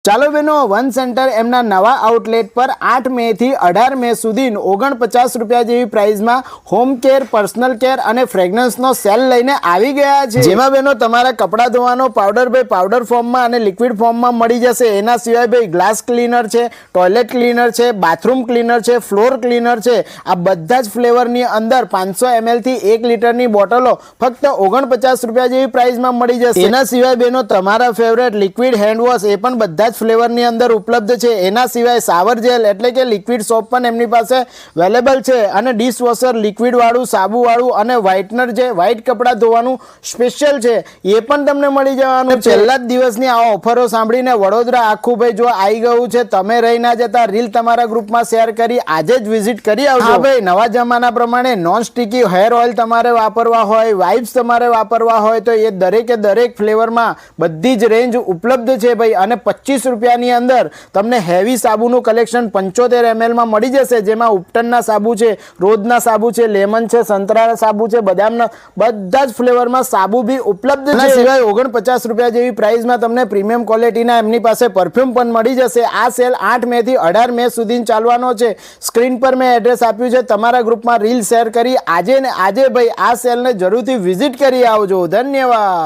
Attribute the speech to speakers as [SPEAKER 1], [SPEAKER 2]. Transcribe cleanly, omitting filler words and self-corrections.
[SPEAKER 1] ચાલો બહેનો, one centre એમના નવા આઉટલેટ પર 8 મે થી 18 મે સુધી 49 રૂપિયા જેવી પ્રાઇસમાં હોમ કેર, પર્સનલ કેર અને ફ્રેગ્રન્સનો સેલ લઈને આવી ગયા છે, જેમાં બહેનો તમારા કપડાં ધોવાનો પાવડર ભાઈ પાવડર ફોર્મમાં અને લિક્વિડ ફોર્મમાં મળી જશે। એના સિવાય ભાઈ ગ્લાસ ક્લીનર છે, ટોયલેટ ક્લીનર છે, બાથરૂમ ક્લીનર છે, ફ્લોર ક્લીનર છે। આ બધા જ ફ્લેવરની અંદર 500 ml થી 1 લીટરની બોટલો ફક્ત 49 રૂપિયા જેવી પ્રાઇસમાં મળી જશે। એના સિવાય બહેનો તમારા ફેવરેટ લિક્વિડ હેન્ડ વોશ એ પણ બધા ફ્લેવરની અંદર ઉપલબ્ધ છે। એના સિવાય સાવર જેલ એટલે કે લિક્વિડ સોપ પણ એમની પાસે અવેલેબલ છે અને ડિશવોશર લિક્વિડ વાળું, સાબુ વાળું અને વ્હાઇટનર જે વ્હાઇટ કપડાં ધોવાનું સ્પેશિયલ છે એ પણ તમને મળી જવાનું છે। છેલ્લા જ દિવસની આ ઓફરો સાંભળીને વડોદરા આખું ભાઈ જો આવી ગયું છે, તમે રહી ના જતા રીલ તમારા ગ્રુપમાં શેર કરી આજે જ વિઝિટ કરી આવજો। હા ભાઈ, નવા જમાના પ્રમાણે નોન સ્ટિકી હેર ઓઇલ તમારે વાપરવા હોય, વાઇપ્સ તમારે વાપરવા હોય તો એ દરેકે દરેક ફ્લેવરમાં બધી જ રેન્જ ઉપલબ્ધ છે ભાઈ। અને 25 રૂપિયાની અંદર તમને હેવી સાબુનું કલેક્શન 75 ml માં મળી જશે, જેમાં ઉપટનના સાબુ છે, રોજના સાબુ છે, લેમન છે, સંતરા સાબુ છે, બદામના બધા જ ફ્લેવરમાં સાબુ બી ઉપલબ્ધ છે। સિવાય 49 રૂપિયા જેવી પ્રાઇસમાં તમને પ્રીમિયમ ક્વોલિટીના એમની પાસે પરફ્યુમ પણ મળી જશે। આ સેલ 8 મે થી 18 મે સુધી ચાલવાનો છે। સ્ક્રીન પર મેં એડ્રેસ આપ્યું છે, તમારા ગ્રુપમાં રીલ શેર કરી આજે ને આજે ભાઈ આ સેલને જરૂરથી વિઝિટ કરી આવજો। ધન્યવાદ।